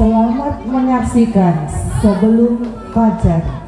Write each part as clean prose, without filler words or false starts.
Selamat menyaksikan Sebelum Fajar.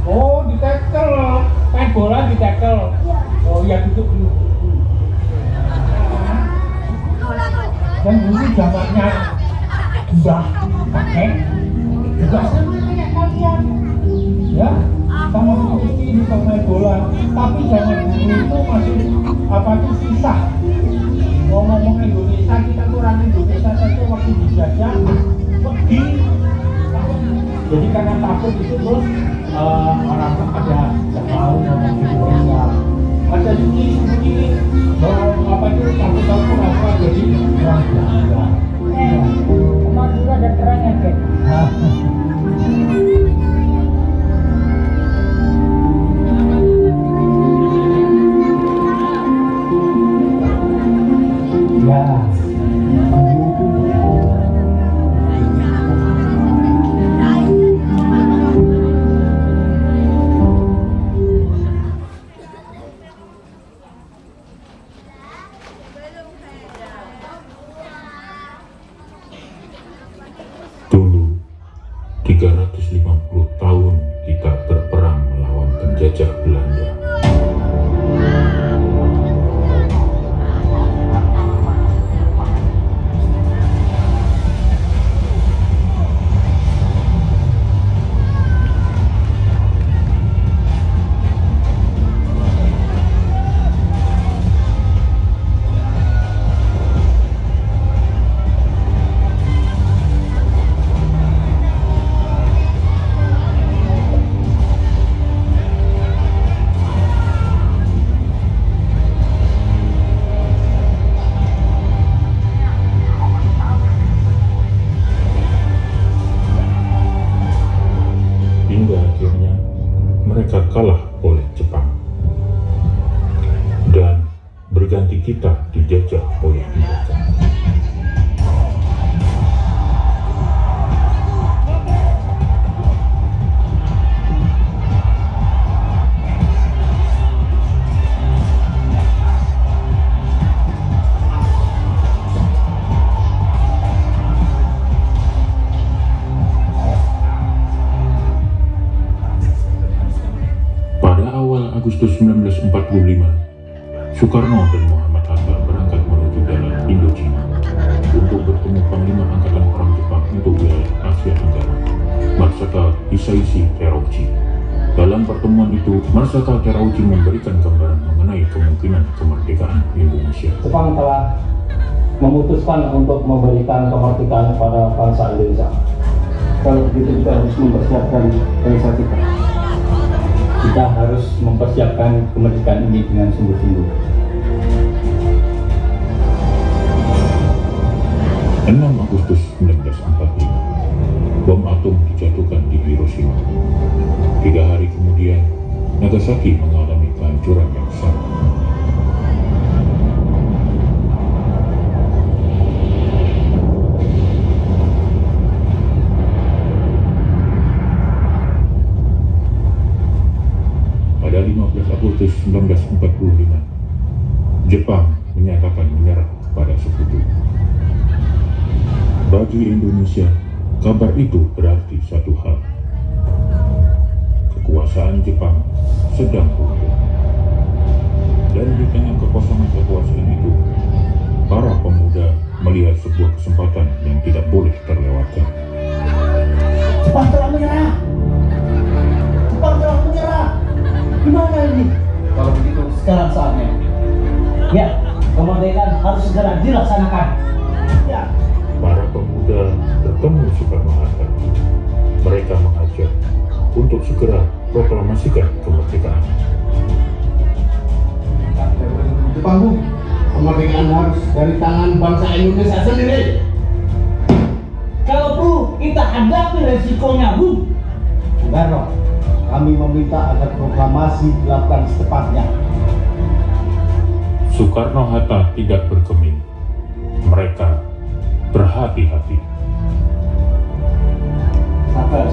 Oh, ditekel, main bola ditekel. Oh ya, duduk dulu. Dan dulu zamannya Mbah kakek juga sama kayak kalian, ya, sama seperti ini juga main bola. Tapi zaman dulu itu masih apa itu sisa. Ngomong Indonesia, kita tuh orang Indonesia saja waktu dijajah pergi. Jadi karena takut itu terus orang ada yang mau ngomong Indonesia, ada sembunyi apa itu takut apa jadi orang Belanda. Kemarin dulu ada perang ya, Kek? Ya. Dulu, 350 tahun kita berperang melawan penjajah Belanda. Hingga akhirnya mereka kalah oleh Jepang dan berganti kita dijajah oleh mereka. Pada awal Agustus 1945, Soekarno dan Muhammad Hatta berangkat menuju darat Indochina untuk bertemu Panglima Angkatan Perang Jepang untuk wilayah Asia Tenggara, Marshal Hisaishi Terauchi. Dalam pertemuan itu, Marshal Terauchi memberikan gambaran mengenai kemungkinan kemerdekaan Indonesia. Jepang telah memutuskan untuk memberikan kemerdekaan kepada bangsa Indonesia. Kalau begitu kita harus mempersiapkan bangsa kita. Kita Kita harus mempersiapkan kemerdekaan ini dengan sungguh-sungguh. 6 Agustus 1945, bom atom dijatuhkan di Hiroshima. 3 hari kemudian, Nagasaki mengalami kehancuran yang sama. Pada 15 Agustus 1945, Jepang menyatakan menyerah kepada Sekutu. Bagi Indonesia, kabar itu berarti satu hal. Kekuasaan Jepang sedang runtuh. Dan di tengah kekosongan kekuasaan itu, para pemuda melihat sebuah kesempatan yang tidak boleh terlewatkan. Jepang telah menyerah. Jepang telah menyerah. Gimana ini? Kalau begitu, sekarang saatnya. Ya, kemerdekaan harus segera dilaksanakan. Ya. Para pemuda bertemu Soekarno-Hatta. Mereka mengajak untuk segera proklamasikan kemerdekaan. Jepang, Bu, kemerdekaan harus dari tangan bangsa Indonesia sendiri. Kalau perlu, kita hadapi resikonya, Bu. Soekarno, kami meminta agar proklamasi dilakukan secepatnya. Soekarno-Hatta tidak bergeming. Mereka berhati-hati. Sabar.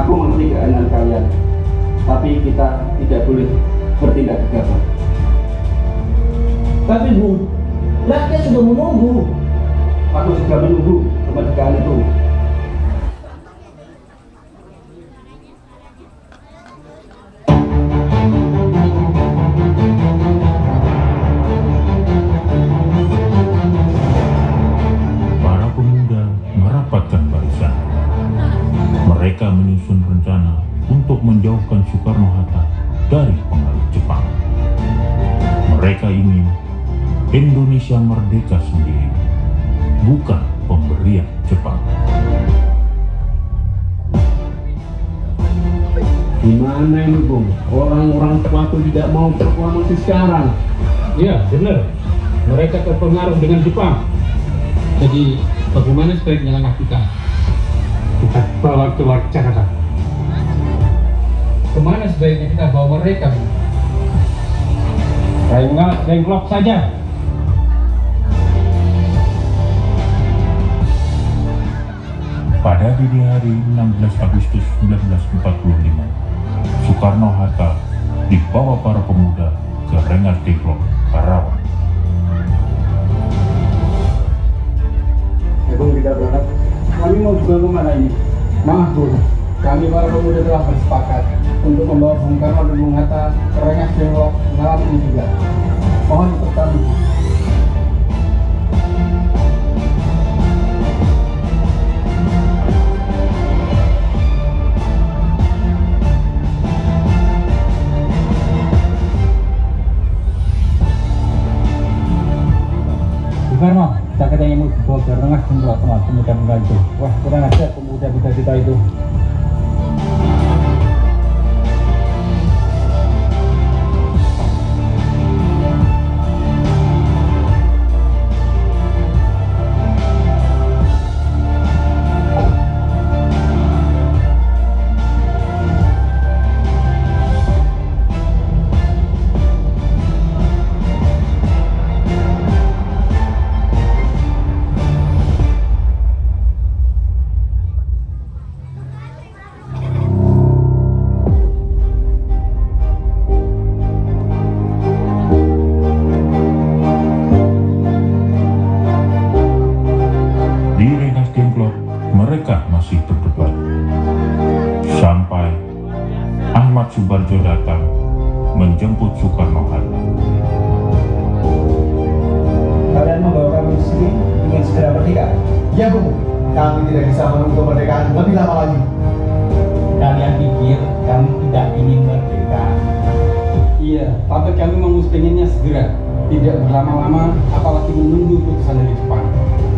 Aku mengerti keinginan kalian. Tapi kita tidak boleh bertindak gegabah. Tapi Bu, rakyat sudah menunggu. Aku juga menunggu kemerdekaan itu. Para pemuda merapatkan barisan. Mereka menyusun rencana untuk menjauhkan Soekarno-Hatta dari pengaruh Jepang. Mereka ingin Indonesia merdeka sendiri, bukan pemberian Jepang. Gimana ini, Bung? Orang-orang tua itu tidak mau proklamasi sekarang. Ya, benar. Mereka terpengaruh dengan Jepang. Jadi, bagaimana sebaiknya langkah kita? Kita bawa keluar Jakarta. Kemana sebaiknya kita bawa mereka? Renglok saja. Pada dini hari 16 Agustus 1945, Soekarno-Hatta dibawa para pemuda ke Rengas Dengklok, Karawang. Bung, kita berangkat. Kami mau juga kemana ini? Maaf, Bung. Kami para pemuda telah bersepakat untuk membawa Bung Karno dan Bung Hatta ke Rengas Dengklok malam ini juga. Mohon untuk kami. Soekarno, kita katanya mau dibawa ke Rengas Dengklok sama pemuda-pemuda itu. Wah, kurang ajar pemuda-pemuda kita itu. Di Rengas Dengklok, mereka masih berdebat. Sampai Ahmad Subarjo datang menjemput Soekarno-Hatta. Kalian membawa kami ke sini ingin segera merdeka? Ya, Bung. Kami tidak bisa menunggu kemerdekaan lebih lama lagi. Kalian pikir kami tidak ingin merdeka? Iya, tapi kami pengennya segera. Tidak berlama-lama, apalagi menunggu putusan dari Jepang.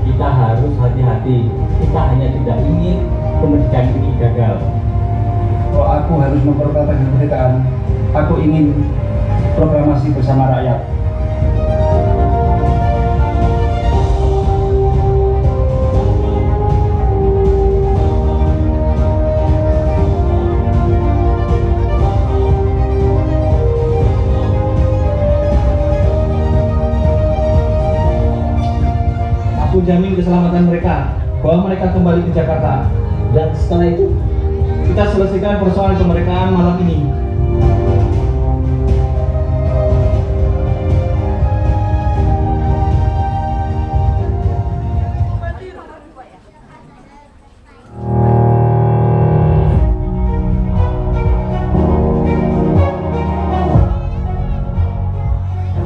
Kita harus hati-hati. Kita hanya tidak ingin kemerdekaan ini gagal. Kalau aku harus mempertahankan kemerdekaan, aku ingin proklamasi bersama rakyat. Aku jamin keselamatan mereka, bahwa mereka kembali ke Jakarta. Dan setelah itu, kita selesaikan persoalan kemerdekaan malam ini.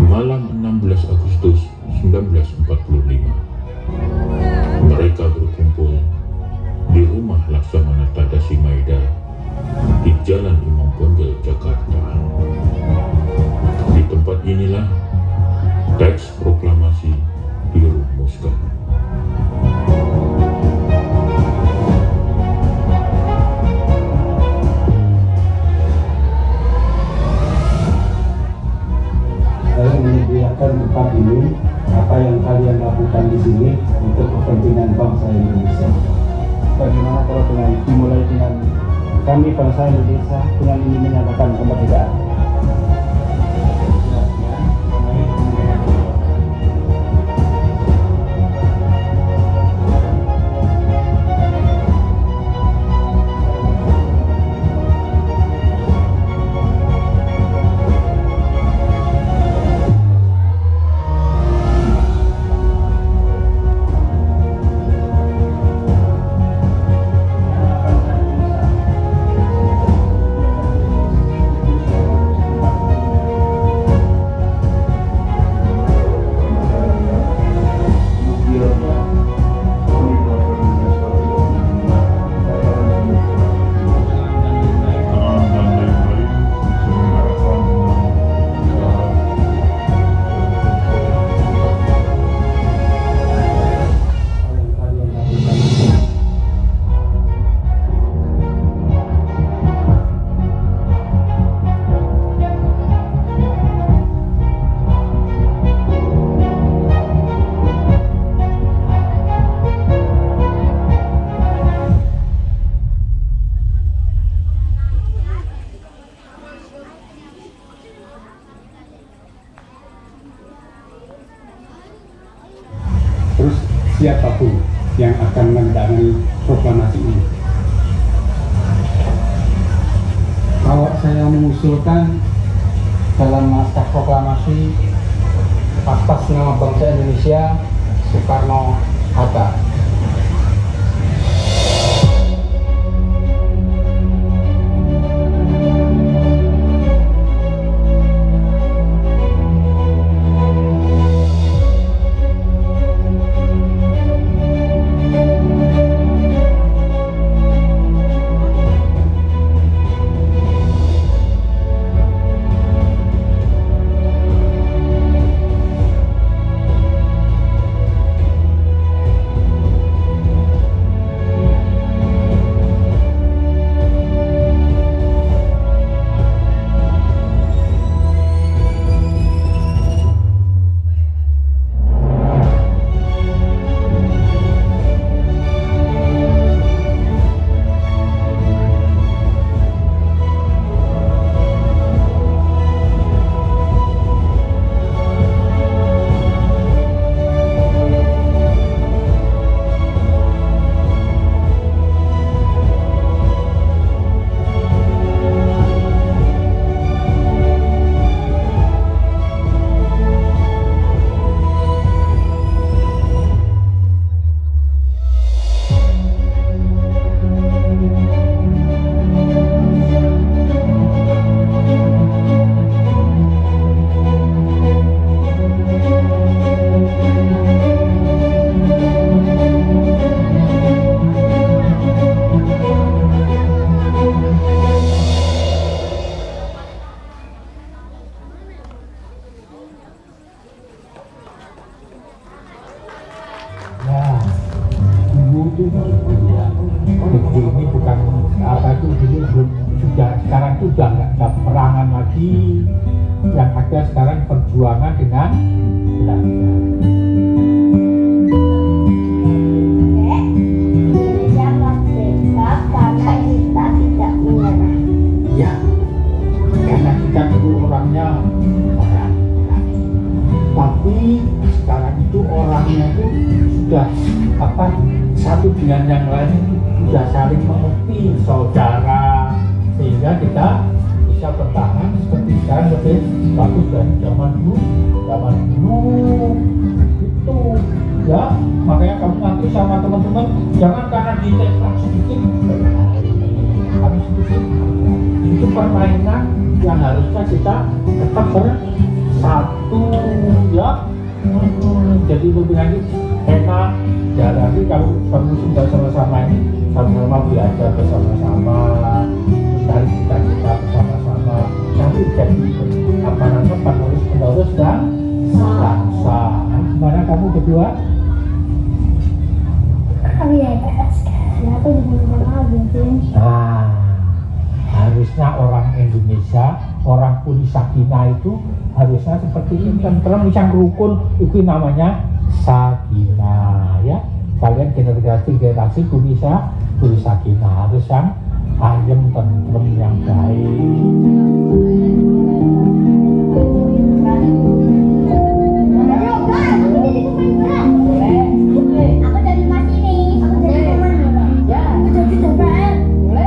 Malam 16 Agustus 1945, mereka berkumpul di rumah Laksamana Tadasi Maeda di Jalan Imam Bonjol, Jakarta. Di tempat inilah teks proklamasi dirumuskan. Saya menyediakan tempat ini, apa yang kalian lakukan di sini untuk kepentingan bangsa Indonesia. Bagaimana kalau dimulai dengan kami bangsa Indonesia dengan ini menyatakan kemerdekaan. Terus siapapun yang akan mendanai proklamasi ini. Kalau saya mengusulkan dalam naskah proklamasi atas nama bangsa Indonesia, Soekarno-Hatta. sekarang itu udah nggak ada perangan lagi, yang ada sekarang perjuangan dengan Belanda. Karena kita tidak menyerah. Ya, karena kita dulu orangnya orang. Tapi sekarang itu orangnya itu sudah satu dengan yang lain sudah saling mengerti, saudara, sehingga kita bisa bertahan seperti sekarang lebih bagus dari zaman dulu itu ya. Makanya kamu nanti sama teman-teman jangan karena ditembak sedikit habis itu permainan yang harusnya kita tetap bersatu ya. Jadi lebih lanjut enak ya, nanti kalau kamu sudah sama-sama ini sama-sama belajar bersama-sama, mencari cita-cita bersama-sama, nanti jadi penerus dan bangsa. Gimana kamu berdua? Kami ya IPS, kenapa dengan Argentina? Nah, harusnya orang Indonesia, orang Puri Sakinah itu harusnya seperti ini, tentrem, yang rukun, itu namanya Sakinah ya. Kalian generasi Puri Sakinah harus yang ayem, tentrem, yang baik.